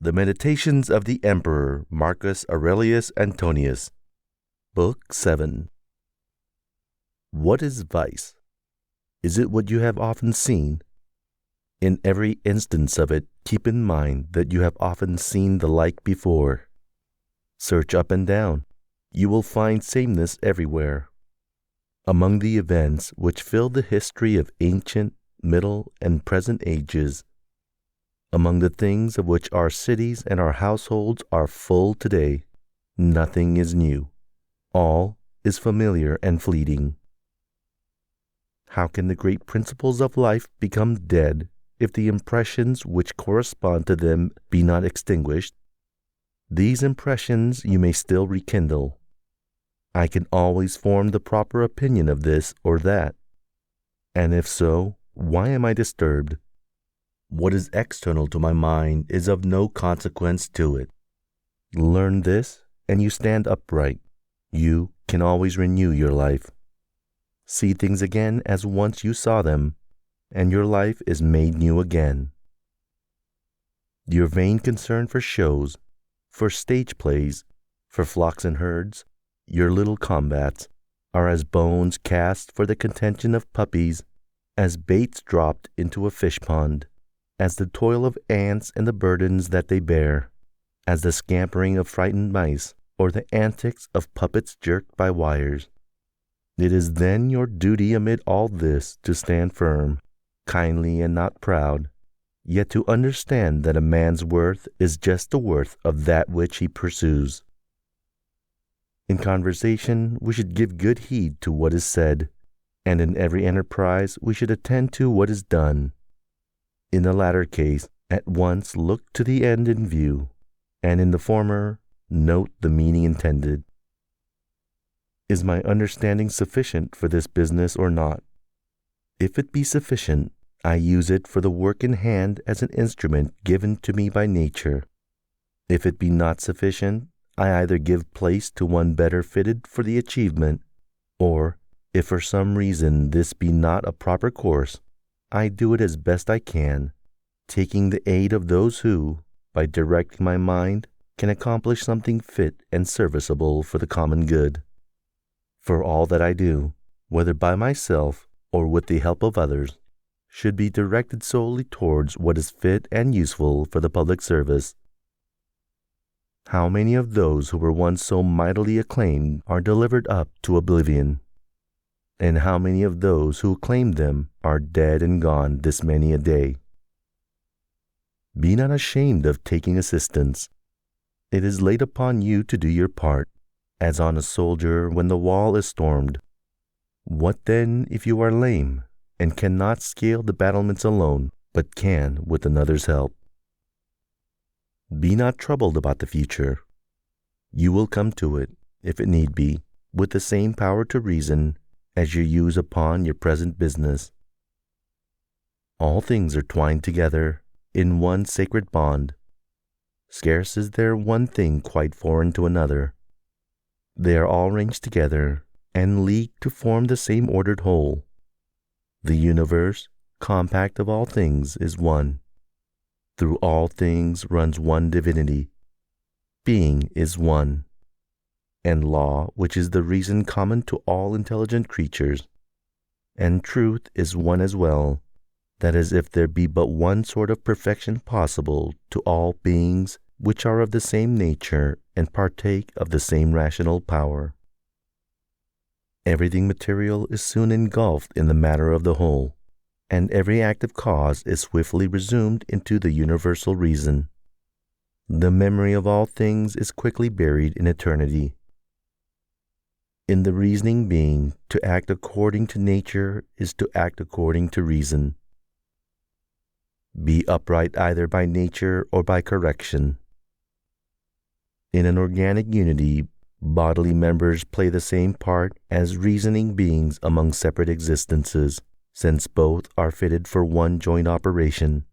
The Meditations of the Emperor Marcus Aurelius Antonius. Book 7. What is vice? Is it what you have often seen? In every instance of it, keep in mind that you have often seen the like before. Search up and down. You will find sameness everywhere. Among the events which fill the history of ancient, middle, and present ages, among the things of which our cities and our households are full today, nothing is new. All is familiar and fleeting. How can the great principles of life become dead if the impressions which correspond to them be not extinguished? These impressions you may still rekindle. I can always form the proper opinion of this or that. And if so, why am I disturbed? What is external to my mind is of no consequence to it. Learn this, and you stand upright. You can always renew your life. See things again as once you saw them, and your life is made new again. Your vain concern for shows, for stage plays, for flocks and herds, your little combats, are as bones cast for the contention of puppies, as baits dropped into a fish pond, as the toil of ants and the burdens that they bear, as the scampering of frightened mice, or the antics of puppets jerked by wires. It is then your duty amid all this to stand firm, kindly and not proud, yet to understand that a man's worth is just the worth of that which he pursues. In conversation we should give good heed to what is said, and in every enterprise we should attend to what is done. In the latter case, at once look to the end in view, and in the former, note the meaning intended. Is my understanding sufficient for this business or not? If it be sufficient, I use it for the work in hand as an instrument given to me by nature. If it be not sufficient, I either give place to one better fitted for the achievement, or, if for some reason this be not a proper course, I do it as best I can, taking the aid of those who, by directing my mind, can accomplish something fit and serviceable for the common good. For all that I do, whether by myself or with the help of others, should be directed solely towards what is fit and useful for the public service. How many of those who were once so mightily acclaimed are delivered up to oblivion? And how many of those who acclaimed them are dead and gone this many a day? Be not ashamed of taking assistance. It is laid upon you to do your part, as on a soldier when the wall is stormed. What then if you are lame, and cannot scale the battlements alone, but can with another's help? Be not troubled about the future. You will come to it, if it need be, with the same power to reason as you use upon your present business. All things are twined together in one sacred bond. Scarce is there one thing quite foreign to another. They are all ranged together and leagued to form the same ordered whole. The universe, compact of all things, is one. Through all things runs one divinity. Being is one. And law, which is the reason common to all intelligent creatures. And truth is one as well, that is, if there be but one sort of perfection possible to all beings which are of the same nature and partake of the same rational power. Everything material is soon engulfed in the matter of the whole, and every active cause is swiftly resumed into the universal reason. The memory of all things is quickly buried in eternity. In the reasoning being, to act according to nature is to act according to reason. Be upright either by nature or by correction. In an organic unity, bodily members play the same part as reasoning beings among separate existences, since both are fitted for one joint operation.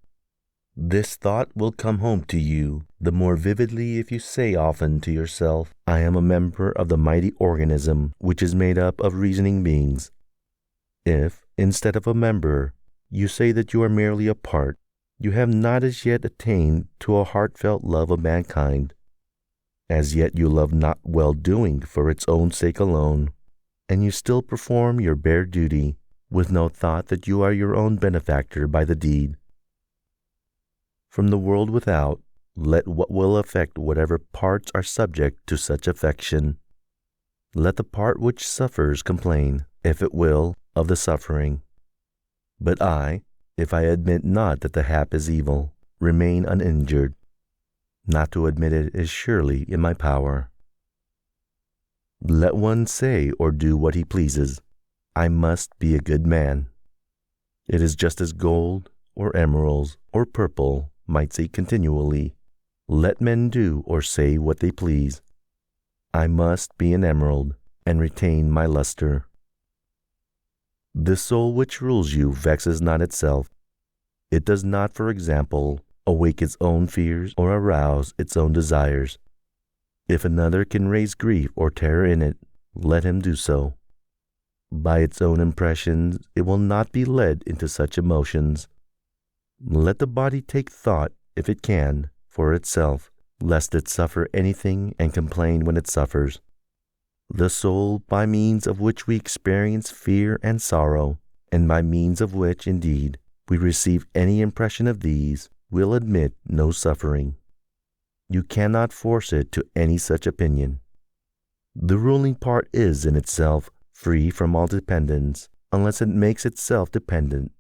This thought will come home to you the more vividly if you say often to yourself, I am a member of the mighty organism which is made up of reasoning beings. If, instead of a member, you say that you are merely a part, You have not as yet attained to a heartfelt love of mankind. As yet you love not well-doing for its own sake alone, and you still perform your bare duty, with no thought that you are your own benefactor by the deed. From the world without, let what will affect whatever parts are subject to such affection. Let the part which suffers complain, if it will, of the suffering. But I, if I admit not that the hap is evil, remain uninjured. Not to admit it is surely in my power. Let one say or do what he pleases. I must be a good man. It is just as gold, or emeralds, or purple might say continually, let men do or say what they please. I must be an emerald, and retain my luster. The soul which rules you vexes not itself. It does not, for example, awake its own fears or arouse its own desires. If another can raise grief or terror in it, let him do so. By its own impressions, it will not be led into such emotions. Let the body take thought, if it can, for itself, lest it suffer anything and complain when it suffers. The soul, by means of which we experience fear and sorrow, and by means of which, indeed, we receive any impression of these, will admit no suffering. You cannot force it to any such opinion. The ruling part is in itself free from all dependence, unless it makes itself dependent.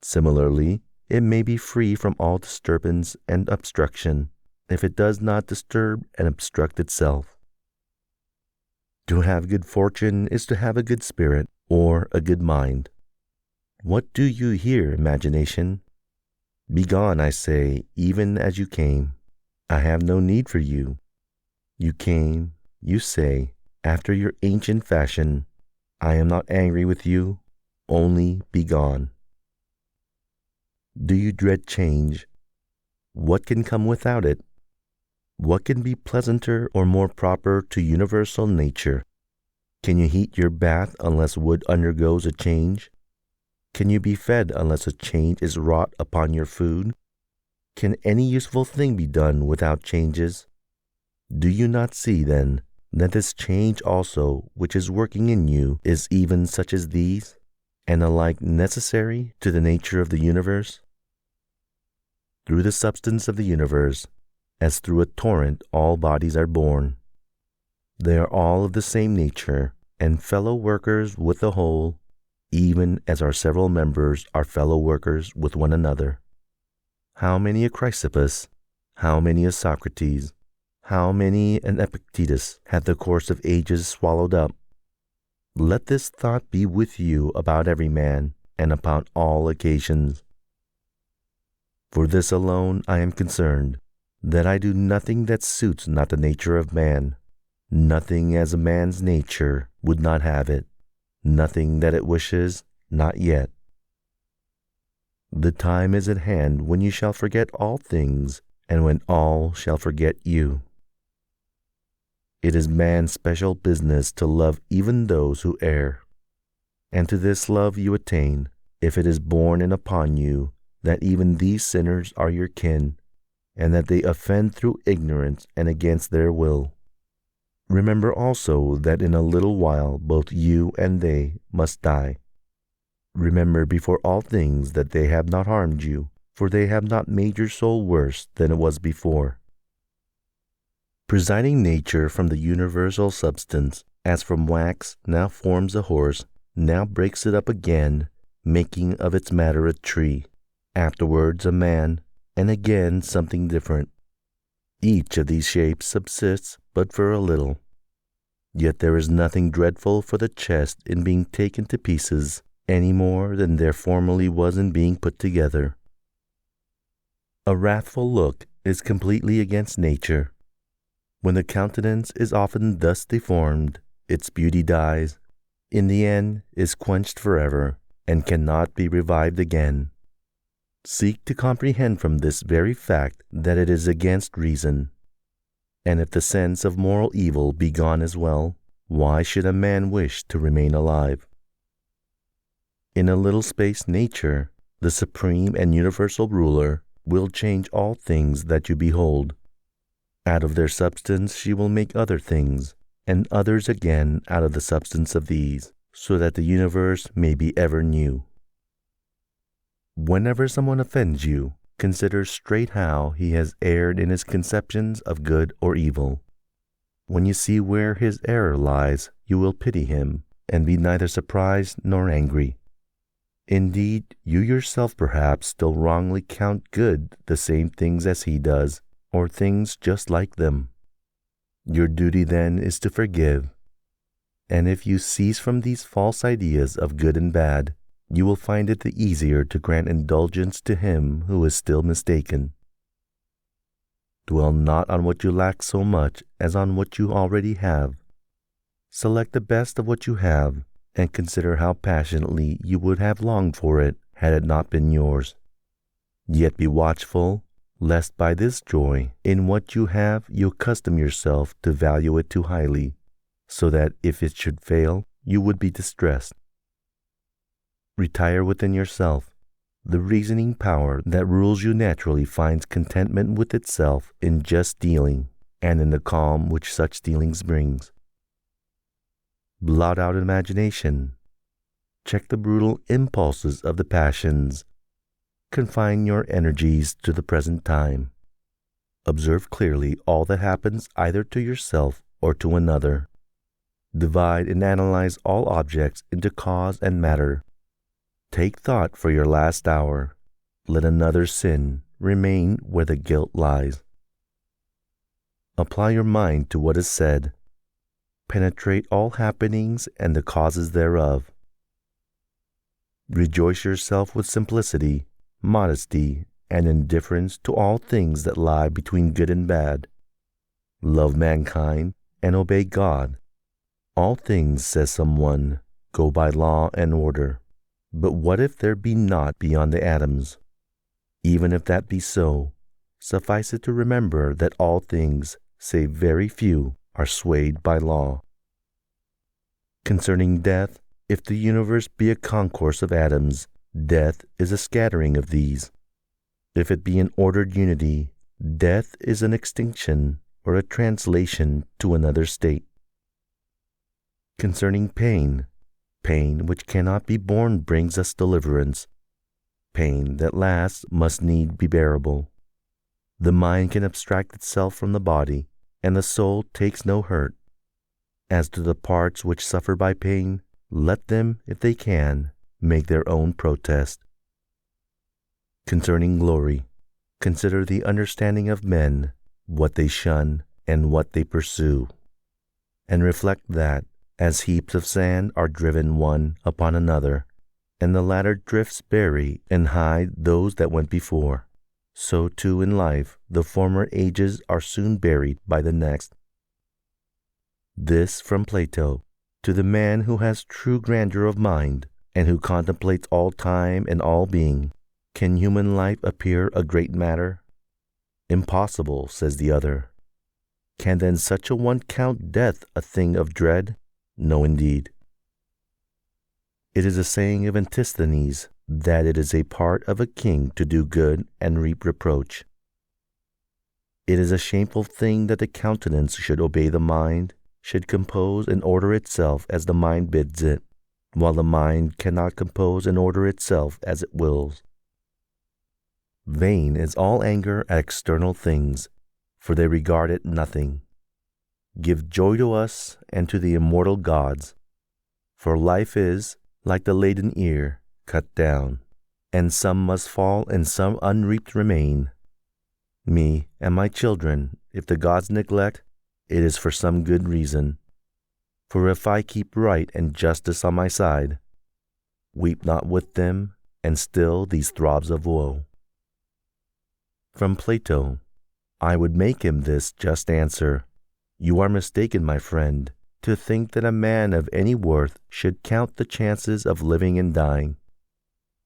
Similarly, it may be free from all disturbance and obstruction, if it does not disturb and obstruct itself. To have good fortune is to have a good spirit or a good mind. What do you here, imagination? Begone, I say, even as you came. I have no need for you. You came, you say, after your ancient fashion. I am not angry with you, only begone. Do you dread change? What can come without it? What can be pleasanter or more proper to universal nature? Can you heat your bath unless wood undergoes a change? Can you be fed unless a change is wrought upon your food? Can any useful thing be done without changes? Do you not see, then, that this change also which is working in you is even such as these, and alike necessary to the nature of the universe? Through the substance of the universe, as through a torrent, all bodies are born. They are all of the same nature, and fellow workers with the whole, even as our several members are fellow workers with one another. How many a Chrysippus, how many a Socrates, how many an Epictetus hath the course of ages swallowed up? Let this thought be with you about every man, and upon all occasions. For this alone I am concerned, that I do nothing that suits not the nature of man, nothing as a man's nature would not have it, nothing that it wishes, not yet. The time is at hand when you shall forget all things, and when all shall forget you. It is man's special business to love even those who err, and to this love you attain, if it is born in upon you that even these sinners are your kin, and that they offend through ignorance and against their will. Remember also that in a little while both you and they must die. Remember before all things that they have not harmed you, for they have not made your soul worse than it was before. Presiding nature from the universal substance, as from wax, now forms a horse, now breaks it up again, making of its matter a tree, afterwards a man, and again something different. Each of these shapes subsists but for a little. Yet there is nothing dreadful for the chest in being taken to pieces, any more than there formerly was in being put together. A wrathful look is completely against nature. When the countenance is often thus deformed, its beauty dies, in the end is quenched forever, and cannot be revived again. Seek to comprehend from this very fact that it is against reason. And if the sense of moral evil be gone as well, why should a man wish to remain alive? In a little space nature, the supreme and universal ruler, will change all things that you behold. Out of their substance she will make other things, and others again out of the substance of these, so that the universe may be ever new. Whenever someone offends you, consider straight how he has erred in his conceptions of good or evil. When you see where his error lies, you will pity him, and be neither surprised nor angry. Indeed, you yourself perhaps still wrongly count good the same things as he does, or things just like them. Your duty then is to forgive. And if you cease from these false ideas of good and bad, you will find it the easier to grant indulgence to him who is still mistaken. Dwell not on what you lack so much as on what you already have. Select the best of what you have, and consider how passionately you would have longed for it had it not been yours. Yet be watchful, lest by this joy in what you have you accustom yourself to value it too highly, so that if it should fail, you would be distressed. Retire within yourself. The reasoning power that rules you naturally finds contentment with itself in just dealing, and in the calm which such dealings brings. Blot out imagination. Check the brutal impulses of the passions. Confine your energies to the present time. Observe clearly all that happens either to yourself or to another. Divide and analyze all objects into cause and matter. Take thought for your last hour. Let another sin remain where the guilt lies. Apply your mind to what is said. Penetrate all happenings and the causes thereof. Rejoice yourself with simplicity, modesty, and indifference to all things that lie between good and bad. Love mankind and obey God. All things, says someone, go by law and order. But what if there be naught beyond the atoms? Even if that be so, suffice it to remember that all things, save very few, are swayed by law. Concerning death, if the universe be a concourse of atoms, death is a scattering of these. If it be an ordered unity, death is an extinction or a translation to another state. Concerning pain, pain which cannot be borne brings us deliverance. Pain that lasts must need be bearable. The mind can abstract itself from the body, and the soul takes no hurt. As to the parts which suffer by pain, let them, if they can, make their own protest. Concerning glory, consider the understanding of men, what they shun and what they pursue, and reflect that, as heaps of sand are driven one upon another, and the latter drifts bury and hide those that went before, so too in life the former ages are soon buried by the next. This from Plato. To the man who has true grandeur of mind, and who contemplates all time and all being, can human life appear a great matter? Impossible, says the other. Can then such a one count death a thing of dread? No, indeed. It is a saying of Antisthenes that it is a part of a king to do good and reap reproach. It is a shameful thing that the countenance should obey the mind, should compose and order itself as the mind bids it, while the mind cannot compose and order itself as it wills. Vain is all anger at external things, for they regard it nothing. Give joy to us and to the immortal gods, for life is, like the laden ear, cut down, and some must fall and some unreaped remain. Me and my children, if the gods neglect, it is for some good reason. For if I keep right and justice on my side, weep not with them, and still these throbs of woe. From Plato, I would make him this just answer. You are mistaken, my friend, to think that a man of any worth should count the chances of living and dying.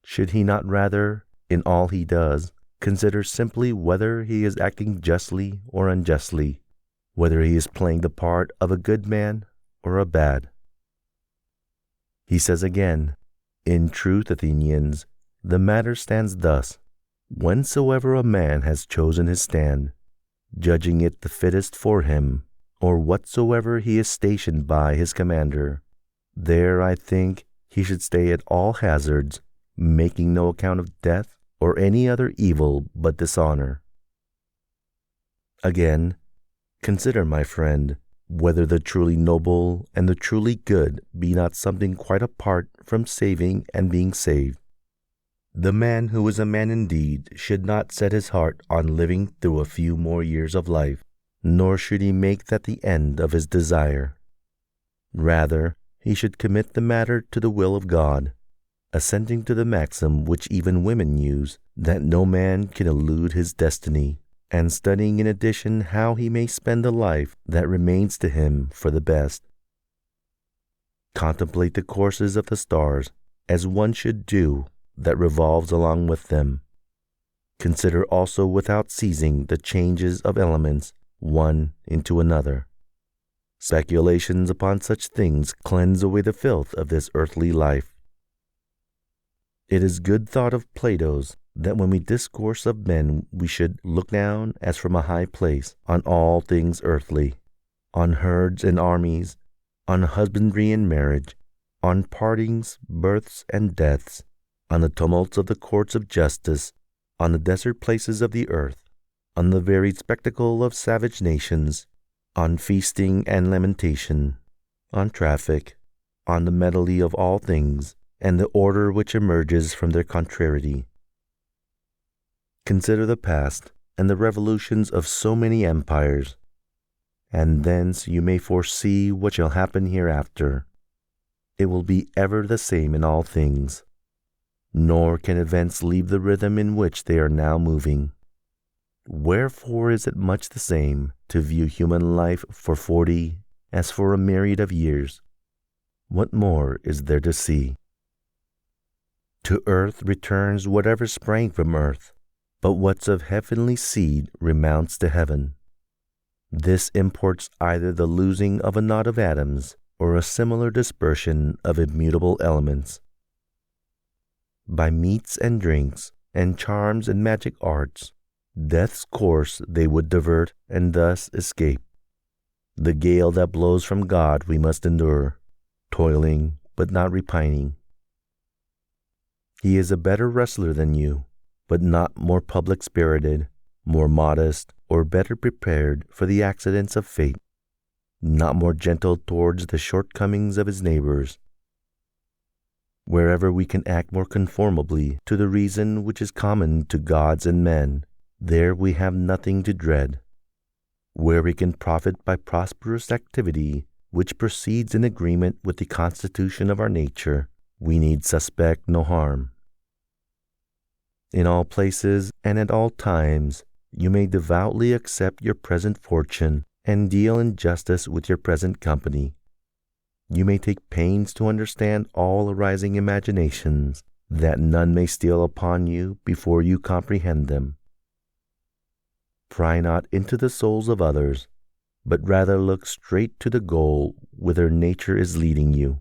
Should he not rather, in all he does, consider simply whether he is acting justly or unjustly, whether he is playing the part of a good man or a bad? He says again, in truth, Athenians, The matter stands thus: whensoever a man has chosen his stand, judging it the fittest for him, or whatsoever he is stationed by his commander, there I think he should stay at all hazards, making no account of death or any other evil but dishonor. Again, consider, my friend, whether the truly noble and the truly good be not something quite apart from saving and being saved. The man who is a man indeed should not set his heart on living through a few more years of life, nor should he make that the end of his desire. Rather, he should commit the matter to the will of God, assenting to the maxim which even women use, that no man can elude his destiny, and studying in addition how he may spend the life that remains to him for the best. Contemplate the courses of the stars as one should do that revolves along with them. Consider also without ceasing the changes of elements one into another. Speculations upon such things cleanse away the filth of this earthly life. It is good thought of Plato's that when we discourse of men we should look down as from a high place on all things earthly, on herds and armies, on husbandry and marriage, on partings, births, and deaths, on the tumults of the courts of justice, on the desert places of the earth, on the varied spectacle of savage nations, on feasting and lamentation, on traffic, on the medley of all things, and the order which emerges from their contrariety. Consider the past and the revolutions of so many empires, and thence you may foresee what shall happen hereafter. It will be ever the same in all things, nor can events leave the rhythm in which they are now moving. Wherefore is it much the same to view human life for 40 as for a myriad of years? What more is there to see? To earth returns whatever sprang from earth, but what's of heavenly seed remounts to heaven. This imports either the losing of a knot of atoms or a similar dispersion of immutable elements. By meats and drinks, and charms and magic arts, death's course they would divert, and thus escape. The gale that blows from God we must endure, toiling but not repining. He is a better wrestler than you, but not more public-spirited, more modest, or better prepared for the accidents of fate, not more gentle towards the shortcomings of his neighbors. Wherever we can act more conformably to the reason which is common to gods and men, there we have nothing to dread. Where we can profit by prosperous activity which proceeds in agreement with the constitution of our nature, we need suspect no harm. In all places and at all times, you may devoutly accept your present fortune and deal in justice with your present company. You may take pains to understand all arising imaginations, that none may steal upon you before you comprehend them. Pry not into the souls of others, but rather look straight to the goal whither nature is leading you,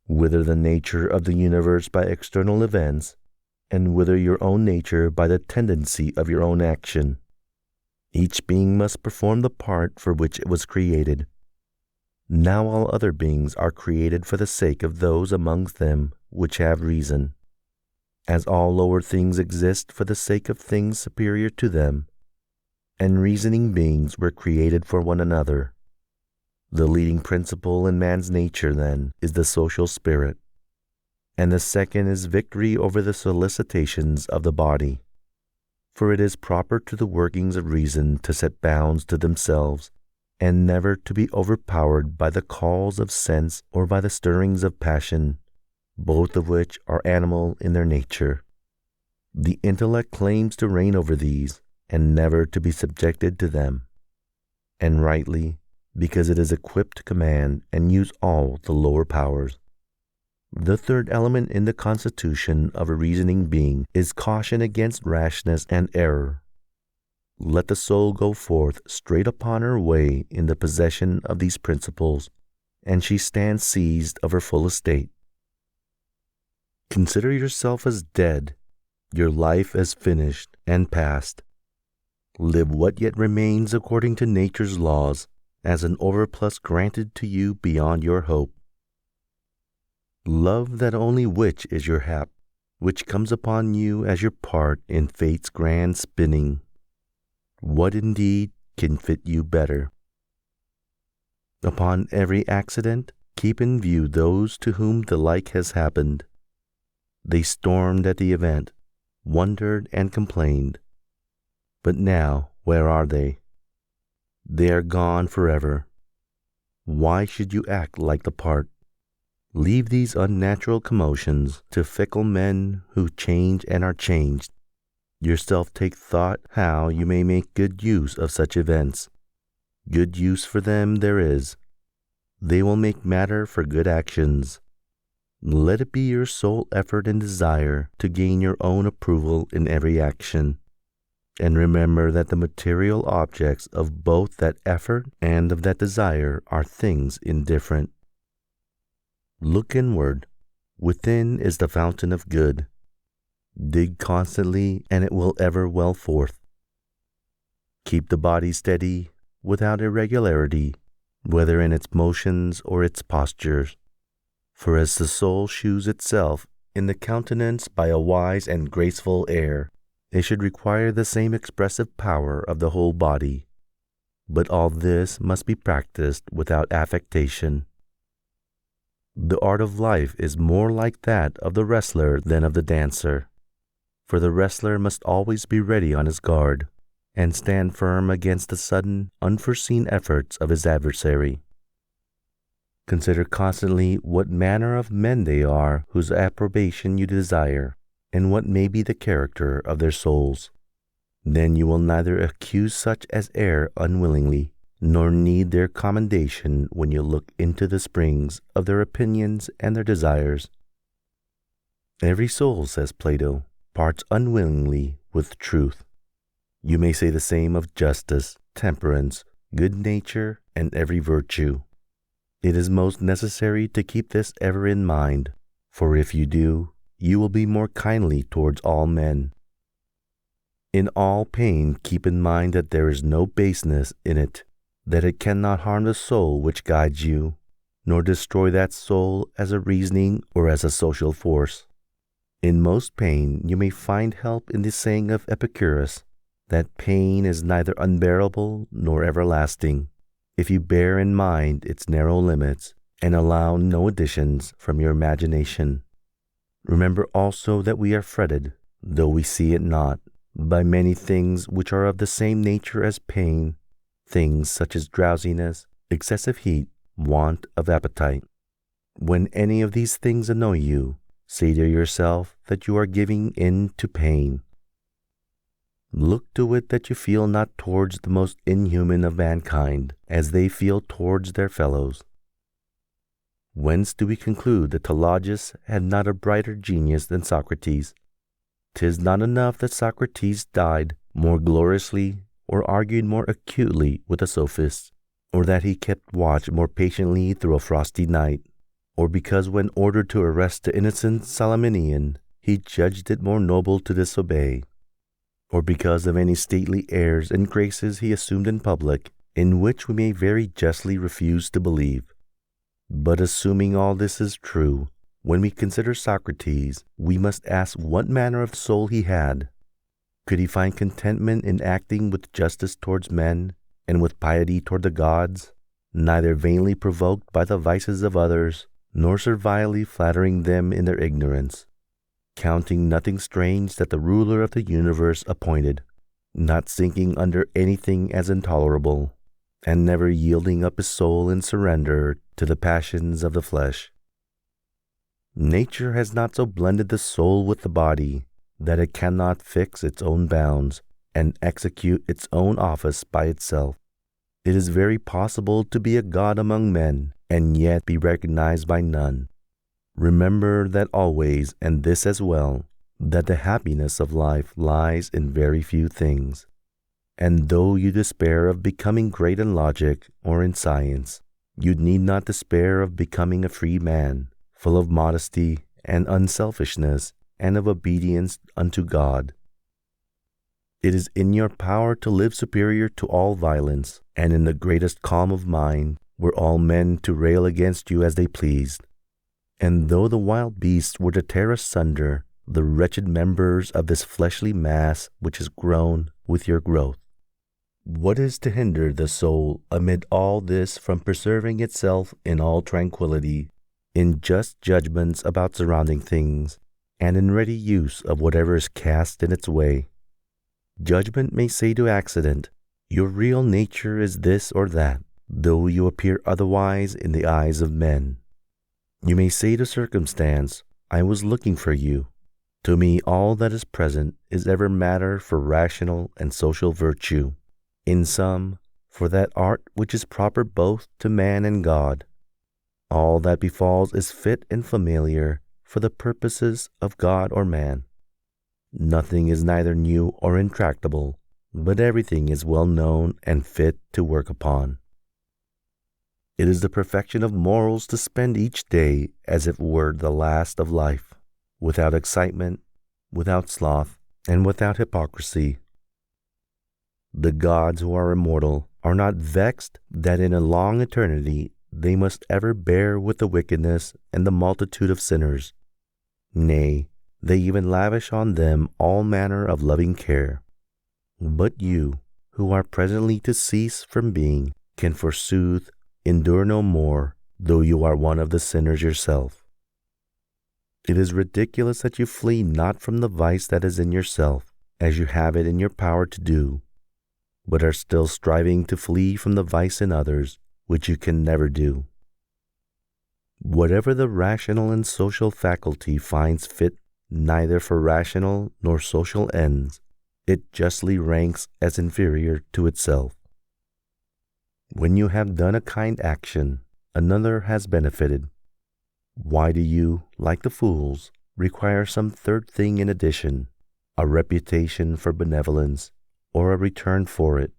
whither the nature of the universe by external events, and whither your own nature by the tendency of your own action. Each being must perform the part for which it was created. Now all other beings are created for the sake of those amongst them which have reason, as all lower things exist for the sake of things superior to them, and reasoning beings were created for one another. The leading principle in man's nature, then, is the social spirit, and the second is victory over the solicitations of the body. For it is proper to the workings of reason to set bounds to themselves, and never to be overpowered by the calls of sense or by the stirrings of passion, both of which are animal in their nature. The intellect claims to reign over these, and never to be subjected to them, and rightly, because it is equipped to command and use all the lower powers. The third element in the constitution of a reasoning being is caution against rashness and error. Let the soul go forth straight upon her way in the possession of these principles, and she stands seized of her full estate. Consider yourself as dead, your life as finished and past. Live what yet remains according to nature's laws, as an overplus granted to you beyond your hope. Love that only which is your hap, which comes upon you as your part in fate's grand spinning. What indeed can fit you better? Upon every accident, keep in view those to whom the like has happened. They stormed at the event, wondered and complained. But now, where are they? They are gone forever. Why should you act like the part? Leave these unnatural commotions to fickle men who change and are changed. Yourself take thought how you may make good use of such events. Good use for them there is. They will make matter for good actions. Let it be your sole effort and desire to gain your own approval in every action. And remember that the material objects of both that effort and of that desire are things indifferent. Look inward. Within is the fountain of good. Dig constantly, and it will ever well forth. Keep the body steady, without irregularity, whether in its motions or its postures. For as the soul shews itself in the countenance by a wise and graceful air, it should require the same expressive power of the whole body. But all this must be practiced without affectation. The art of life is more like that of the wrestler than of the dancer, for the wrestler must always be ready on his guard, and stand firm against the sudden, unforeseen efforts of his adversary. Consider constantly what manner of men they are whose approbation you desire, and what may be the character of their souls. Then you will neither accuse such as err unwillingly, nor need their commendation when you look into the springs of their opinions and their desires. Every soul, says Plato, parts unwillingly with truth. You may say the same of justice, temperance, good nature, and every virtue. It is most necessary to keep this ever in mind, for if you do, you will be more kindly towards all men. In all pain keep in mind that there is no baseness in it, that it cannot harm the soul which guides you, nor destroy that soul as a reasoning or as a social force. In most pain you may find help in the saying of Epicurus, that pain is neither unbearable nor everlasting, if you bear in mind its narrow limits and allow no additions from your imagination. Remember also that we are fretted, though we see it not, by many things which are of the same nature as pain, things such as drowsiness, excessive heat, want of appetite. When any of these things annoy you, say to yourself that you are giving in to pain. Look to it that you feel not towards the most inhuman of mankind, as they feel towards their fellows. Whence do we conclude that Telaugus had not a brighter genius than Socrates? 'Tis not enough that Socrates died more gloriously, or argued more acutely with the sophists, or that he kept watch more patiently through a frosty night, or because when ordered to arrest the innocent Salaminian, he judged it more noble to disobey, or because of any stately airs and graces he assumed in public, in which we may very justly refuse to believe. But assuming all this is true, when we consider Socrates, we must ask what manner of soul he had. Could he find contentment in acting with justice towards men, and with piety toward the gods, neither vainly provoked by the vices of others, nor servilely flattering them in their ignorance, counting nothing strange that the ruler of the universe appointed, not sinking under anything as intolerable, and never yielding up his soul in surrender to the passions of the flesh? Nature has not so blended the soul with the body that it cannot fix its own bounds and execute its own office by itself. It is very possible to be a god among men and yet be recognized by none. Remember that always, and this as well, that the happiness of life lies in very few things. And though you despair of becoming great in logic or in science, you need not despair of becoming a free man, full of modesty and unselfishness, and of obedience unto God. It is in your power to live superior to all violence, and in the greatest calm of mind, were all men to rail against you as they pleased. And though the wild beasts were to tear asunder the wretched members of this fleshly mass which is grown with your growth, what is to hinder the soul amid all this from preserving itself in all tranquility, in just judgments about surrounding things, and in ready use of whatever is cast in its way? Judgment may say to accident, your real nature is this or that, though you appear otherwise in the eyes of men. You may say to circumstance, I was looking for you. To me all that is present is ever matter for rational and social virtue. In sum, for that art which is proper both to man and God. All that befalls is fit and familiar for the purposes of God or man. Nothing is neither new or intractable, but everything is well known and fit to work upon. It is the perfection of morals to spend each day as if it were the last of life, without excitement, without sloth, and without hypocrisy. The gods who are immortal are not vexed that in a long eternity they must ever bear with the wickedness and the multitude of sinners. Nay, they even lavish on them all manner of loving care. But you, who are presently to cease from being, can forsooth endure no more, though you are one of the sinners yourself. It is ridiculous that you flee not from the vice that is in yourself, as you have it in your power to do, but are still striving to flee from the vice in others, which you can never do. Whatever the rational and social faculty finds fit neither for rational nor social ends, it justly ranks as inferior to itself. When you have done a kind action, another has benefited. Why do you, like the fools, require some third thing in addition, a reputation for benevolence, or a return for it?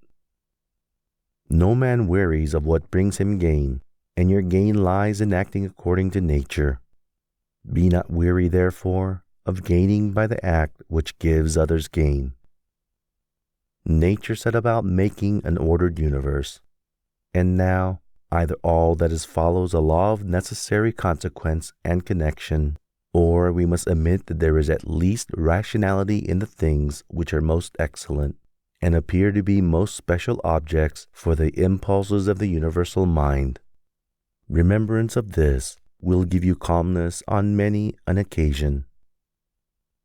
No man wearies of what brings him gain, and your gain lies in acting according to nature. Be not weary, therefore, of gaining by the act which gives others gain. Nature set about making an ordered universe, and now either all that is follows a law of necessary consequence and connection, or we must admit that there is at least rationality in the things which are most excellent, and appear to be most special objects for the impulses of the universal mind. Remembrance of this will give you calmness on many an occasion.